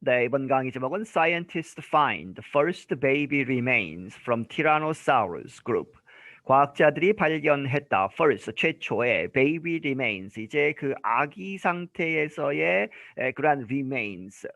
네, 이번 강의 제목은 Scientists find the first baby remains from Tyrannosaurus group. 과학자들이 발견했다. First, 최초의 baby remains. 이제 그 아기 상태에서의 그러한 remains.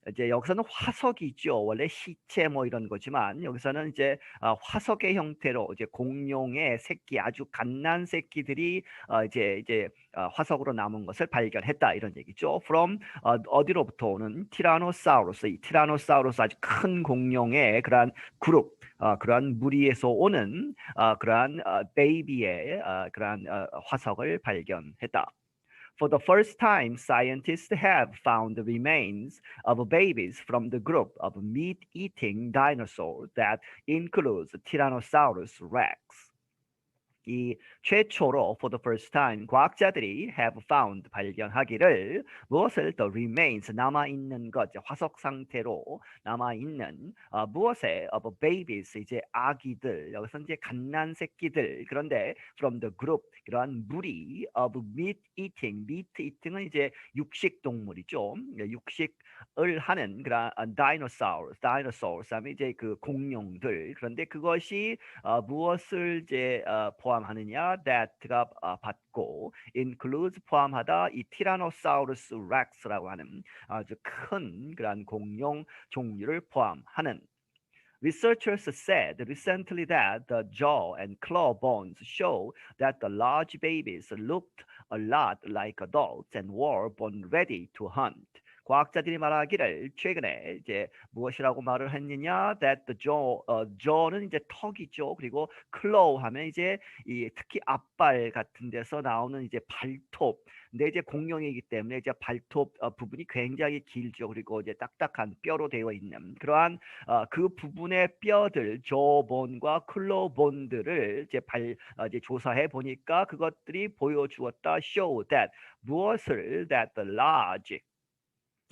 이제 여기서는 화석이죠. 원래 시체 뭐 이런 거지만 여기서는 이제 화석의 형태로 이제 공룡의 새끼, 아주 갓난 새끼들이 이제 화석으로 남은 것을 발견했다 이런 얘기죠. From 어디로부터 오는 티라노사우루스, 이 티라노사우루스 아주 큰 공룡의 그러한 그룹, 그러한 무리에서 오는 그러한 베이비의 그러한 화석을 발견했다. For the first time, scientists have found the remains of babies from the group of meat-eating dinosaurs that includes Tyrannosaurus rex. 이 최초로 for the first time 과학자들이 have found 발견하기를 무엇을 the remains 남아있는 것 화석 상태로 남아있는 무엇에 of babies 이제 아기들 여기서 이제 갓난 새끼들 그런데 from the group 이러한 무리 of meat eating은 이제 육식 동물이죠. 육식을 하는 그런 dinosaurs 다음에 이제 그 공룡들 그런데 그것이 무엇을 이제 포함하느냐 that가 받고 includes 포함하다 이 티라노사우루스 렉스라고 하는 아주 큰 그런 공룡 종류를 포함하는 Researchers said recently that the jaw and claw bones show that the large babies looked a lot like adults and were born ready to hunt. 과학자들이 말하기를 최근에 이제 무엇이라고 말을 했느냐? That the jaw는 이제 턱이죠. 그리고 claw 하면 이제 특히 앞발 같은 데서 나오는 이제 발톱. 근데 이제 공룡이기 때문에 이제 발톱 부분이 굉장히 길죠. 그리고 이제 딱딱한 뼈로 되어 있는 그러한 그 부분의 뼈들, jawbone과 clawbone들을 이제 조사해 보니까 그것들이 보여주었다. Show that 무엇을 that the large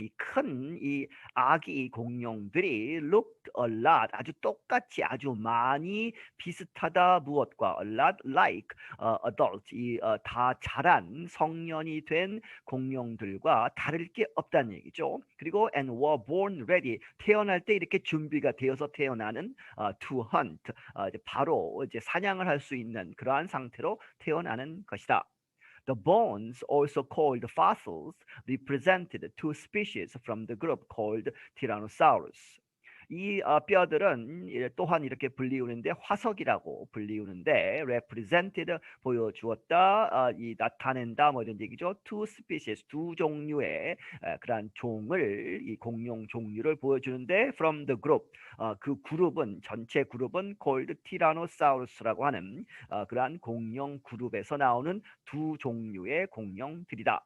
이 큰 이 아기 공룡들이 looked a lot 아주 똑같이 아주 많이 비슷하다 무엇과 a lot like adult 다 자란 성년이 된 공룡들과 다를 게 없다는 얘기죠. 그리고 and were born ready 태어날 때 이렇게 준비가 되어서 태어나는 to hunt 이제 바로 이제 사냥을 할 수 있는 그러한 상태로 태어나는 것이다. The bones, also called fossils, represented two species from the group called Tyrannosaurus. 이 뼈들은 또한 이렇게 불리우는데 화석이라고 불리우는데 represented 보여주었다, 이 나타낸다 뭐 이런 얘기죠. Two species 두 종류의 그러한 종을 이 공룡 종류를 보여주는데 from the group 그 그룹은 전체 그룹은 called Tyrannosaurus라고 하는 그러한 공룡 그룹에서 나오는 두 종류의 공룡들이다.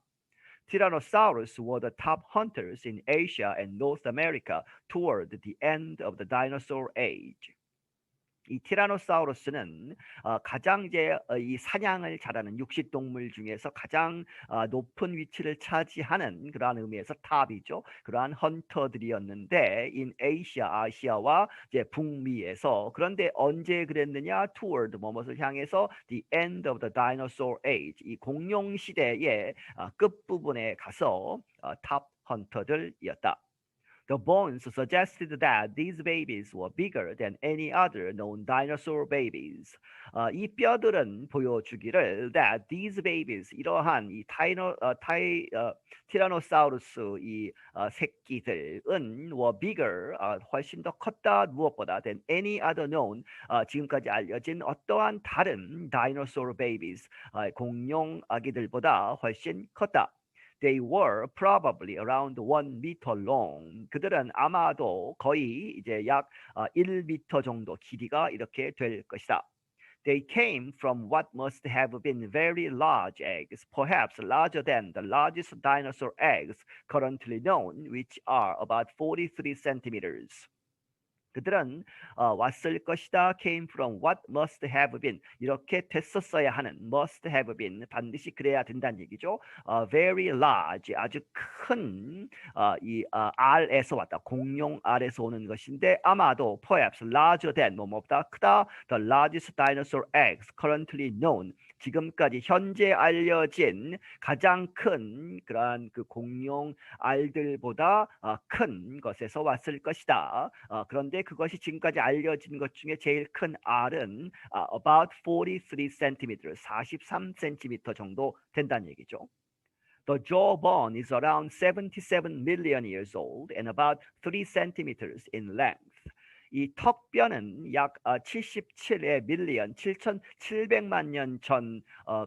Tyrannosaurus were the top hunters in Asia and North America toward the end of the dinosaur age. 이 티라노사우루스는 가장 이제 이 사냥을 잘하는 육식 동물 중에서 가장 높은 위치를 차지하는 그러한 의미에서 탑이죠. 그러한 헌터들이었는데 in 아시아와 이제 북미에서 그런데 언제 그랬느냐? toward 뭐뭇을 향해서 the end of the dinosaur age 이 공룡 시대의 끝부분에 가서 탑 헌터들이었다. The bones suggested that these babies were bigger than any other known dinosaur babies. 이 뼈들은 보여주기를 that these babies 이러한 이 티라노사우루스 이 새끼들은 were bigger 훨씬 더 컸다 무엇보다 than any other known 지금까지 알려진 어떠한 다른 dinosaur babies 공룡 아기들보다 훨씬 컸다. They were probably around 1 meter long. 그들은 아마도 거의 이제 약 1m 정도 길이가 이렇게 될 것이다. They came from what must have been very large eggs, perhaps larger than the largest dinosaur eggs currently known, which are about 43 centimeters. 그들은 왔을 것이다 came from what must have been 이렇게 됐었어야 하는 must have been 반드시 그래야 된다는 얘기죠. very large 아주 큰 이 R에서 왔다 공룡 R에서 오는 것인데 아마도 perhaps larger than 뭐뭐보다 크다 the largest dinosaur eggs currently known 지금까지 현재 알려진 가장 큰 그러한 그 공룡 알들보다 큰 것에서 왔을 것이다. 그런데 그것이 지금까지 알려진 것 중에 제일 큰 알은 about 43 cm, 43cm 정도 된다는 얘기죠. The jawbone is around 77 million years old and about 3 centimeters in length. 이 턱뼈는 약 77의 밀리언 7,700만 년 전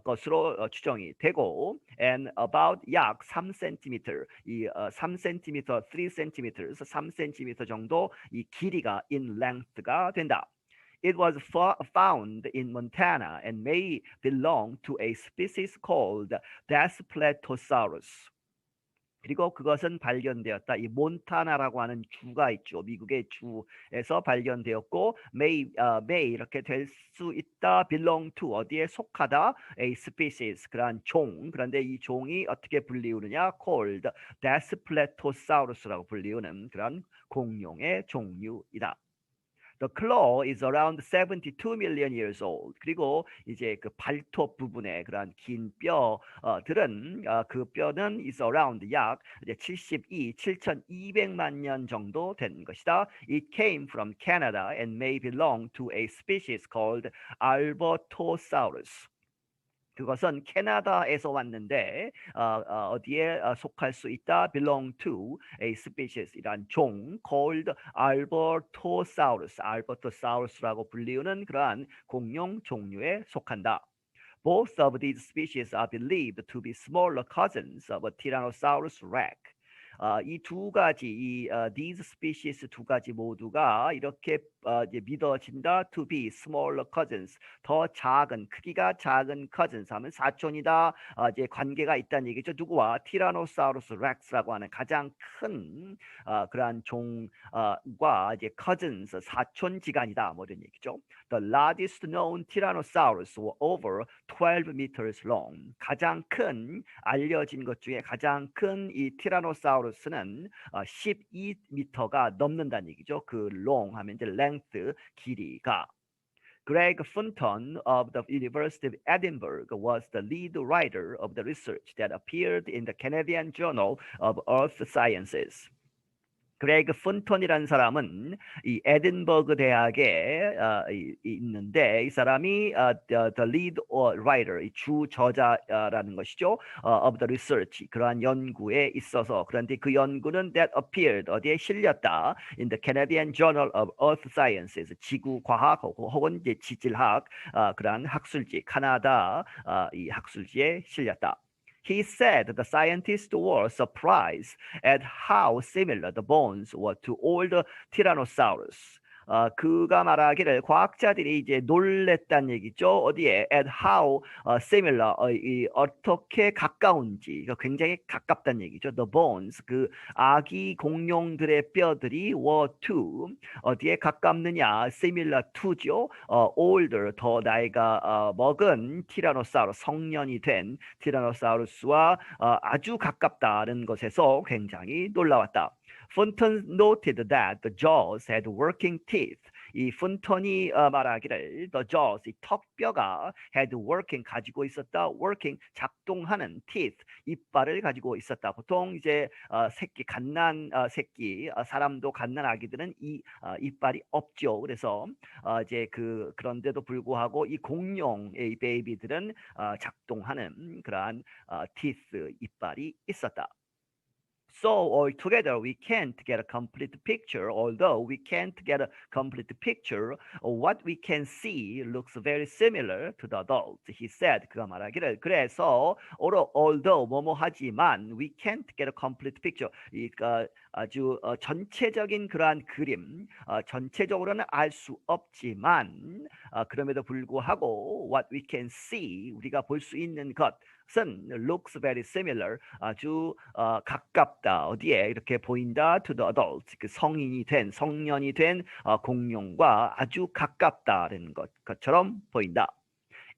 것으로 추정이 되고 and about 약 3cm 이 3cm, 3cm, 3cm 정도 이 길이가 in length가 된다. It was found in Montana and may belong to a species called Tyrannosaurus. 그리고 그것은 발견되었다. 이 몬타나라고 하는 주가 있죠. 미국의 주에서 발견되었고 may 이렇게 될 수 있다. belong to 어디에 속하다. a species 그러한 종. 그런데 이 종이 어떻게 불리우느냐? called Tyrannosaurus라고 불리우는 그런 공룡의 종류이다. The claw is around 72 million years old. 그리고 이제 그 발톱 부분에 그런 긴 뼈들은 그 뼈는 is around 약 7,200만 년 정도 된 것이다. It came from Canada and may belong to a species called Albertosaurus. 그것은 캐나다에서 왔는데 어디에 속할 수 있다? belong to a species 이란 종 called Albertosaurus, Albertosaurus라고 불리우는 그러한 공룡 종류에 속한다. Both of these species are believed to be smaller cousins of a Tyrannosaurus rex. 이 두 가지, these species 두 가지 모두가 이렇게 이제 믿어진다. To be smaller cousins, 더 작은, 크기가 작은 cousins 하면 사촌이다. 이제 관계가 있다는 얘기죠. 누구와? 티라노사우루스 렉스라고 하는 가장 큰 그러한 종과 이제 cousins, 사촌지간이다. 뭐 이런 얘기죠. The largest known Tyrannosaurus were over 12 meters long. 가장 큰 알려진 것 중에 가장 큰 이 티라노사우루스는 12m가 넘는다는 얘기죠. 그 long 하면 이제 length, 길이가. Greg Funton of the University of Edinburgh was the lead writer of the research that appeared in the Canadian Journal of Earth Sciences. 그레이그 푼톤이라는 사람은 이 에딘버그 대학에 있는데 이 사람이 the lead writer, 이 주 저자라는 것이죠. of the research, 그러한 연구에 있어서 그런데 그 연구는 that appeared 어디에 실렸다 in the Canadian Journal of Earth Sciences, 지구과학 혹은 이제 지질학 그러한 학술지 카나다 이 학술지에 실렸다. He said the scientists were surprised at how similar the bones were to old Tyrannosaurus. 그가 말하기를 과학자들이 이제 놀랬다는 얘기죠. 어디에? At how similar, 어떻게 가까운지, 굉장히 가깝다는 얘기죠. The bones, 그 아기 공룡들의 뼈들이 were to, 어디에 가깝느냐? Similar to죠. older, 더 나이가 먹은 티라노사우루스, 성년이 된 티라노사우루스와 아주 가깝다는 것에서 굉장히 놀라웠다. Funton noted that the jaws had working teeth. 이 푼톤이 말하기를 the jaws, 이 턱뼈가 had working, 가지고 있었다. working, 작동하는 teeth, 이빨을 가지고 있었다. 보통 이제 새끼, 갓난 새끼, 사람도 갓난 아기들은 이 이빨이 없죠. 그래서 이제 그런데도 불구하고 이 공룡의 베이비들은 작동하는 그러한 teeth, 이빨이 있었다. So altogether, we can't get a complete picture. Although we can't get a complete picture, what we can see looks very similar to the adults. He said, 그가 말하기를 그래서 although 뭐뭐하지만 we can't get a complete picture. 아주 전체적인 그러한 그림, 전체적으로는 알 수 없지만 그럼에도 불구하고 what we can see, 우리가 볼 수 있는 것은 looks very similar, 아주 가깝다. 어디에 이렇게 보인다. To the adult, 그 성인이 된, 성년이 된 공룡과 아주 가깝다는 것처럼 보인다.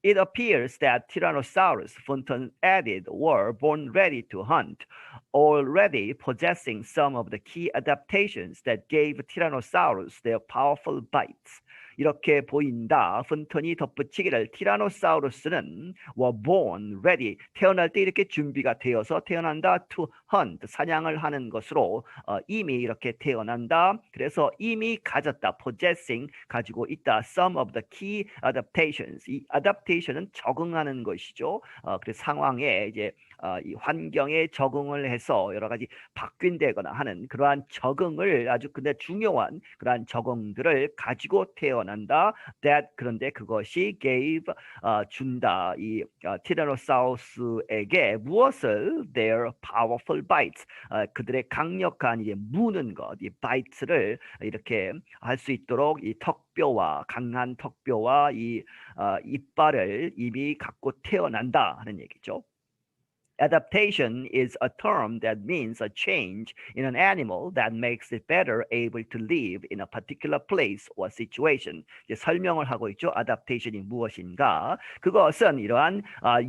It appears that Tyrannosaurus, Funton added, were born ready to hunt, already possessing some of the key adaptations that gave Tyrannosaurus their powerful bites. 이렇게 보인다. 펀턴이 덧붙이기를 티라노사우루스는 were born ready. 태어날 때 이렇게 준비가 되어서 태어난다. to hunt. 사냥을 하는 것으로 이미 이렇게 태어난다. 그래서 이미 가졌다. possessing. 가지고 있다. some of the key adaptations. 이 adaptation은 적응하는 것이죠. 그래서 상황에 이제 이 환경에 적응을 해서 여러 가지 바뀐다거나 하는 그러한 적응을 아주 근데 중요한 그러한 적응들을 가지고 태어난다. That 그런데 그것이 gave 준다. 이 티라노사우루스에게 무엇을 their powerful bites 그들의 강력한 이제 무는 것, 이 bites를 이렇게 할 수 있도록 이 턱뼈와 강한 턱뼈와 이 이빨을 이미 갖고 태어난다 하는 얘기죠. Adaptation is a term that means a change in an animal that makes it better able to live in a particular place or situation. 이제 설명을 하고 있죠. Adaptation이 무엇인가? 그것은 이러한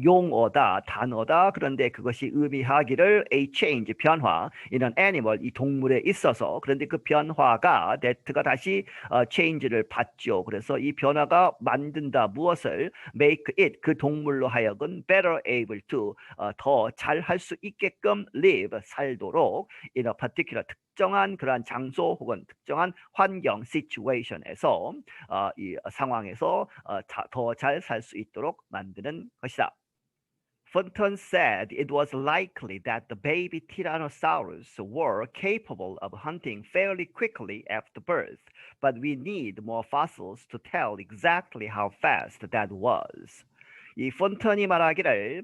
용어다, 단어다. 그런데 그것이 의미하기를 a change, 변화, in an animal, 이 동물에 있어서. 그런데 그 변화가 that가 다시 change를 받죠. 그래서 이 변화가 만든다. 무엇을? make it, 그 동물로 하여금 better able to, 더 잘 할 수 있게끔 live, 살도록 in a particular, 특정한 그러한 장소 혹은 특정한 환경 situation에서 이 상황에서 더 잘 살 수 있도록 만드는 것이다. Fulton said it was likely that the baby Tyrannosaurus were capable of hunting fairly quickly after birth, but we need more fossils to tell exactly how fast that was. 이 폰턴이 말하기를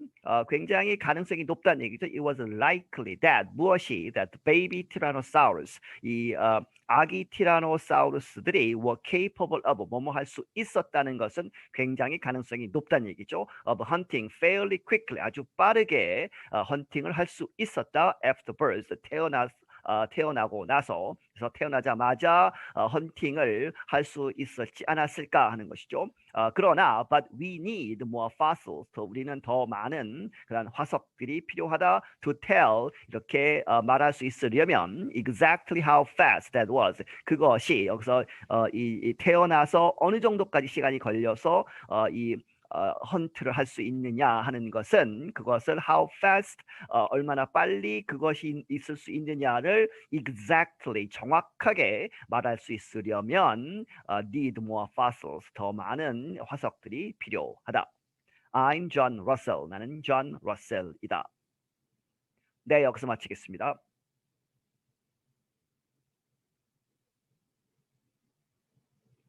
굉장히 가능성이 높다는 얘기죠. It was likely that 무엇이 that the baby Tyrannosaurus 이 아기 티라노사우루스들이 were capable of 뭐뭐 할 수 있었다는 것은 굉장히 가능성이 높다는 얘기죠. of hunting fairly quickly 아주 빠르게 헌팅을 할 수 있었다. after birth 태어나고 나서 그래서 태어나자마자 헌팅을 할 수 있었지 않았을까 하는 것이죠. 그러나 but we need more fossils. 우리는 더 많은 그런 화석들이 필요하다. to tell 이렇게 말할 수 있으려면 exactly how fast that was. 그것이 여기서 이 태어나서 어느 정도까지 시간이 걸려서 이 헌트를 할 수 있느냐 하는 것은 그것을 how fast 얼마나 빨리 그것이 있을 수 있느냐를 exactly 정확하게 말할 수 있으려면 need more fossils 더 많은 화석들이 필요하다. I'm John Russell. 나는 John Russell이다. 네, 여기서 마치겠습니다.